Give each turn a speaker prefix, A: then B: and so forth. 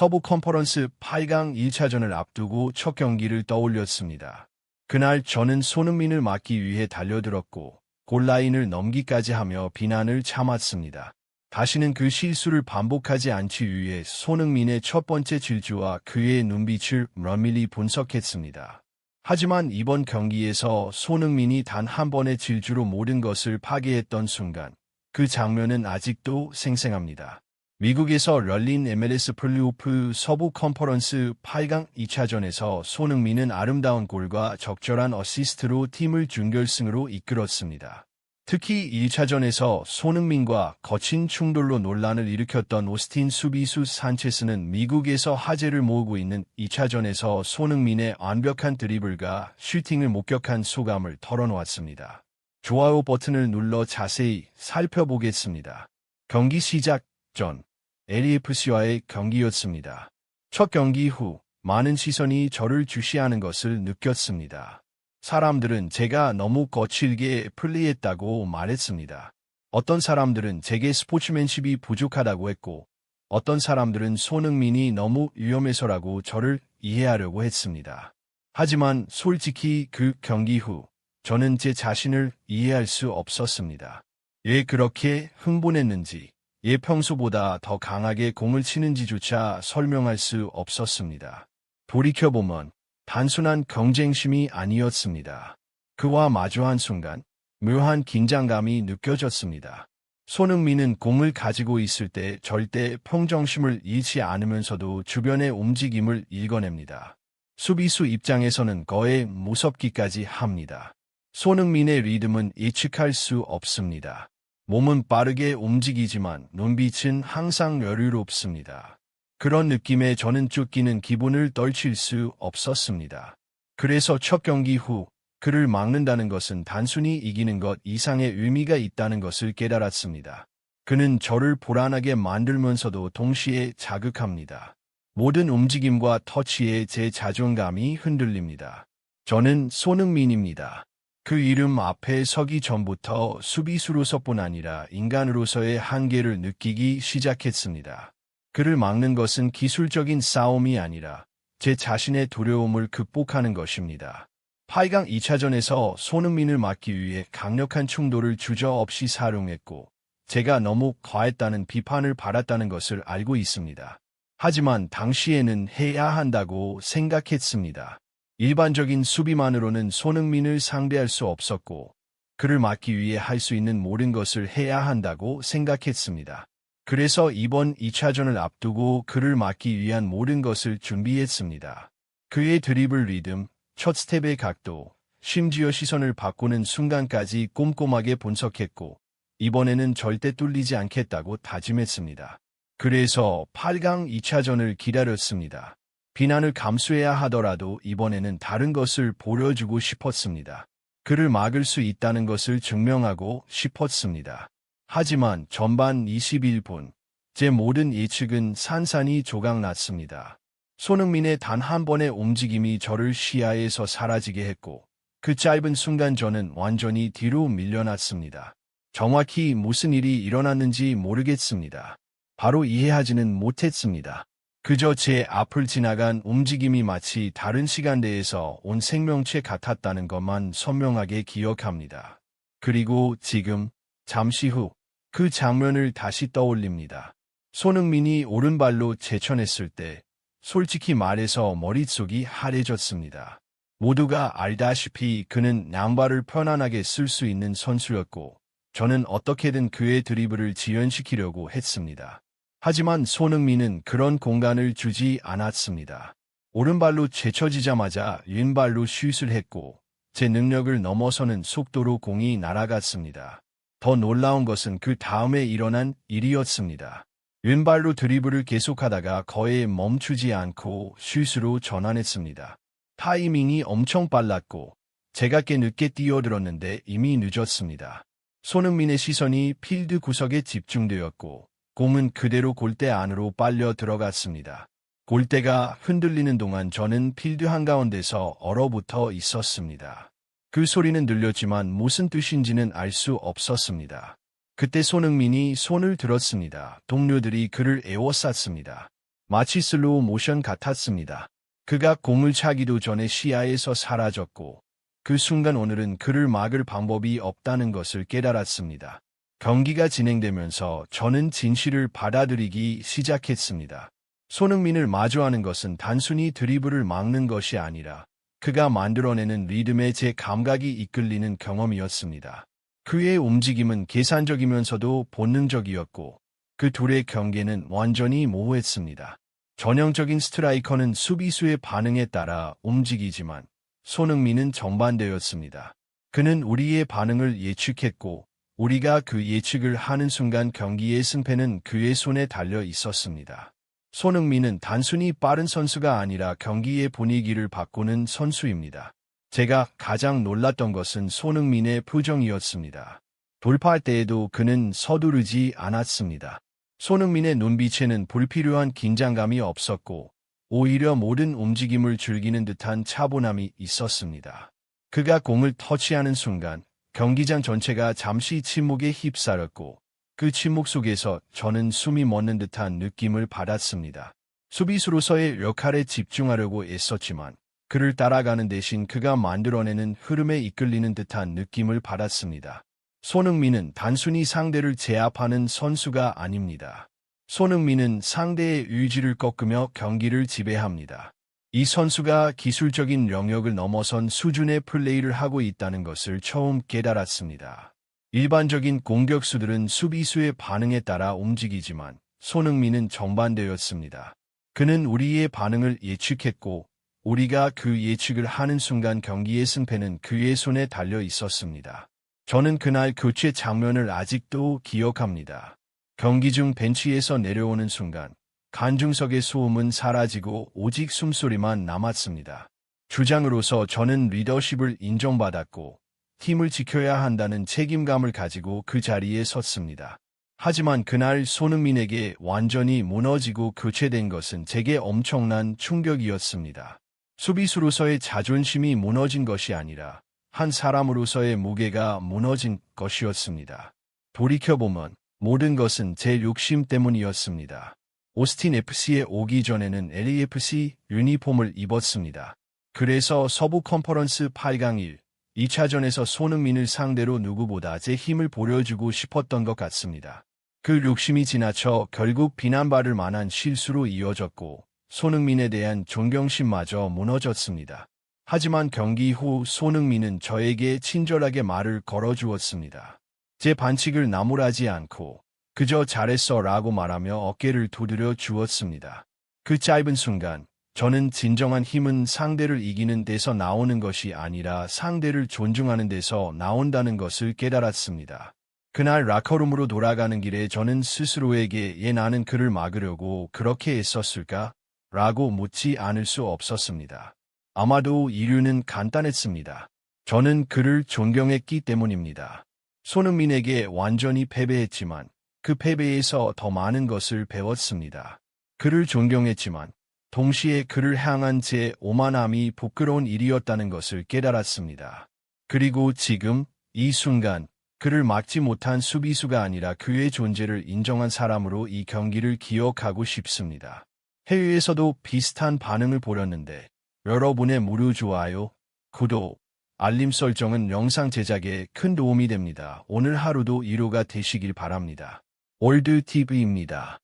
A: 서부 컨퍼런스 8강 1차전을 앞두고 첫 경기를 떠올렸습니다. 그날 저는 손흥민을 막기 위해 달려들었고 골라인을 넘기까지 하며 비난을 참았습니다. 다시는 그 실수를 반복하지 않기 위해 손흥민의 첫 번째 질주와 그의 눈빛을 면밀히 분석했습니다. 하지만 이번 경기에서 손흥민이 단 한 번의 질주로 모든 것을 파괴했던 순간, 그 장면은 아직도 생생합니다. 미국에서 열린 MLS 플레이오프 서부 컨퍼런스 8강 2차전에서 손흥민은 아름다운 골과 적절한 어시스트로 팀을 준결승으로 이끌었습니다. 특히 1차전에서 손흥민과 거친 충돌로 논란을 일으켰던 오스틴 수비수 산체스는 미국에서 화제를 모으고 있는 2차전에서 손흥민의 완벽한 드리블과 슈팅을 목격한 소감을 털어놓았습니다. 좋아요 버튼을 눌러 자세히 살펴보겠습니다. 경기 시작 전 LAFC와의 경기였습니다. 첫 경기 후 많은 시선이 저를 주시하는 것을 느꼈습니다. 사람들은 제가 너무 거칠게 플레이했다고 말했습니다. 어떤 사람들은 제게 스포츠맨십이 부족하다고 했고, 어떤 사람들은 손흥민이 너무 위험해서라고 저를 이해하려고 했습니다. 하지만 솔직히 그 경기 후 저는 제 자신을 이해할 수 없었습니다. 왜 그렇게 흥분했는지, 왜 평소보다 더 강하게 공을 치는지조차 설명할 수 없었습니다. 돌이켜보면 단순한 경쟁심이 아니었습니다. 그와 마주한 순간 묘한 긴장감이 느껴졌습니다. 손흥민은 공을 가지고 있을 때 절대 평정심을 잃지 않으면서도 주변의 움직임을 읽어냅니다. 수비수 입장에서는 거의 무섭기까지 합니다. 손흥민의 리듬은 예측할 수 없습니다. 몸은 빠르게 움직이지만 눈빛은 항상 여유롭습니다. 그런 느낌에 저는 쫓기는 기분을 떨칠 수 없었습니다. 그래서 첫 경기 후 그를 막는다는 것은 단순히 이기는 것 이상의 의미가 있다는 것을 깨달았습니다. 그는 저를 불안하게 만들면서도 동시에 자극합니다. 모든 움직임과 터치에 제 자존감이 흔들립니다. 저는 손흥민입니다. 그 이름 앞에 서기 전부터 수비수로서뿐 아니라 인간으로서의 한계를 느끼기 시작했습니다. 그를 막는 것은 기술적인 싸움이 아니라 제 자신의 두려움을 극복하는 것입니다. 8강 2차전에서 손흥민을 막기 위해 강력한 충돌을 주저없이 사용했고 제가 너무 과했다는 비판을 받았다는 것을 알고 있습니다. 하지만 당시에는 해야 한다고 생각했습니다. 일반적인 수비만으로는 손흥민을 상대할 수 없었고 그를 막기 위해 할 수 있는 모든 것을 해야 한다고 생각했습니다. 그래서 이번 2차전을 앞두고 그를 막기 위한 모든 것을 준비했습니다. 그의 드리블 리듬, 첫 스텝의 각도, 심지어 시선을 바꾸는 순간까지 꼼꼼하게 분석했고 이번에는 절대 뚫리지 않겠다고 다짐했습니다. 그래서 8강 2차전을 기다렸습니다. 비난을 감수해야 하더라도 이번에는 다른 것을 보여주고 싶었습니다. 그를 막을 수 있다는 것을 증명하고 싶었습니다. 하지만 전반 21분, 제 모든 예측은 산산이 조각났습니다. 손흥민의 단 한 번의 움직임이 저를 시야에서 사라지게 했고 그 짧은 순간 저는 완전히 뒤로 밀려났습니다. 정확히 무슨 일이 일어났는지 모르겠습니다. 바로 이해하지는 못했습니다. 그저 제 앞을 지나간 움직임이 마치 다른 시간대에서 온 생명체 같았다는 것만 선명하게 기억합니다. 그리고 지금, 잠시 후, 그 장면을 다시 떠올립니다. 손흥민이 오른발로 제쳐냈을 때, 솔직히 말해서 머릿속이 하얘졌습니다. 모두가 알다시피 그는 양발을 편안하게 쓸 수 있는 선수였고, 저는 어떻게든 그의 드리블을 지연시키려고 했습니다. 하지만 손흥민은 그런 공간을 주지 않았습니다. 오른발로 제쳐지자마자 왼발로 슛을 했고 제 능력을 넘어서는 속도로 공이 날아갔습니다. 더 놀라운 것은 그 다음에 일어난 일이었습니다. 왼발로 드리블을 계속하다가 거의 멈추지 않고 슛으로 전환했습니다. 타이밍이 엄청 빨랐고 제가 꽤 늦게 뛰어들었는데 이미 늦었습니다. 손흥민의 시선이 필드 구석에 집중되었고 공은 그대로 골대 안으로 빨려 들어갔습니다. 골대가 흔들리는 동안 저는 필드 한가운데서 얼어붙어 있었습니다. 그 소리는 들렸지만 무슨 뜻인지는 알 수 없었습니다. 그때 손흥민이 손을 들었습니다. 동료들이 그를 에워쌌습니다. 마치 슬로우 모션 같았습니다. 그가 공을 차기도 전에 시야에서 사라졌고 그 순간 오늘은 그를 막을 방법이 없다는 것을 깨달았습니다. 경기가 진행되면서 저는 진실을 받아들이기 시작했습니다. 손흥민을 마주하는 것은 단순히 드리블을 막는 것이 아니라 그가 만들어내는 리듬에 제 감각이 이끌리는 경험이었습니다. 그의 움직임은 계산적이면서도 본능적이었고 그 둘의 경계는 완전히 모호했습니다. 전형적인 스트라이커는 수비수의 반응에 따라 움직이지만 손흥민은 정반대였습니다. 그는 우리의 반응을 예측했고 우리가 그 예측을 하는 순간 경기의 승패는 그의 손에 달려 있었습니다. 손흥민은 단순히 빠른 선수가 아니라 경기의 분위기를 바꾸는 선수입니다. 제가 가장 놀랐던 것은 손흥민의 표정이었습니다. 돌파할 때에도 그는 서두르지 않았습니다. 손흥민의 눈빛에는 불필요한 긴장감이 없었고 오히려 모든 움직임을 즐기는 듯한 차분함이 있었습니다. 그가 공을 터치하는 순간 경기장 전체가 잠시 침묵에 휩싸였고 그 침묵 속에서 저는 숨이 멎는 듯한 느낌을 받았습니다. 수비수로서의 역할에 집중하려고 애썼지만 그를 따라가는 대신 그가 만들어내는 흐름에 이끌리는 듯한 느낌을 받았습니다. 손흥민은 단순히 상대를 제압하는 선수가 아닙니다. 손흥민은 상대의 의지를 꺾으며 경기를 지배합니다. 이 선수가 기술적인 영역을 넘어선 수준의 플레이를 하고 있다는 것을 처음 깨달았습니다. 일반적인 공격수들은 수비수의 반응에 따라 움직이지만 손흥민은 정반대였습니다. 그는 우리의 반응을 예측했고 우리가 그 예측을 하는 순간 경기의 승패는 그의 손에 달려 있었습니다. 저는 그날 교체 장면을 아직도 기억합니다. 경기 중 벤치에서 내려오는 순간 관중석의 소음은 사라지고 오직 숨소리만 남았습니다. 주장으로서 저는 리더십을 인정받았고 팀을 지켜야 한다는 책임감을 가지고 그 자리에 섰습니다. 하지만 그날 손흥민에게 완전히 무너지고 교체된 것은 제게 엄청난 충격이었습니다. 수비수로서의 자존심이 무너진 것이 아니라 한 사람으로서의 무게가 무너진 것이었습니다. 돌이켜보면 모든 것은 제 욕심 때문이었습니다. 오스틴 FC에 오기 전에는 LAFC 유니폼을 입었습니다. 그래서 서부 컨퍼런스 8강 2차전에서 손흥민을 상대로 누구보다 제 힘을 보여주고 싶었던 것 같습니다. 그 욕심이 지나쳐 결국 비난받을 만한 실수로 이어졌고 손흥민에 대한 존경심마저 무너졌습니다. 하지만 경기 후 손흥민은 저에게 친절하게 말을 걸어주었습니다. 제 반칙을 나무라지 않고 그저 잘했어 라고 말하며 어깨를 두드려 주었습니다. 그 짧은 순간 저는 진정한 힘은 상대를 이기는 데서 나오는 것이 아니라 상대를 존중하는 데서 나온다는 것을 깨달았습니다. 그날 라커룸으로 돌아가는 길에 저는 스스로에게 나는 그를 막으려고 그렇게 애썼을까? 라고 묻지 않을 수 없었습니다. 아마도 이유는 간단했습니다. 저는 그를 존경했기 때문입니다. 손흥민에게 완전히 패배했지만 그 패배에서 더 많은 것을 배웠습니다. 그를 존경했지만 동시에 그를 향한 제 오만함이 부끄러운 일이었다는 것을 깨달았습니다. 그리고 지금 이 순간 그를 막지 못한 수비수가 아니라 그의 존재를 인정한 사람으로 이 경기를 기억하고 싶습니다. 해외에서도 비슷한 반응을 보였는데 여러분의 무료 좋아요, 구독, 알림 설정은 영상 제작에 큰 도움이 됩니다. 오늘 하루도 위로가 되시길 바랍니다. 올드TV입니다.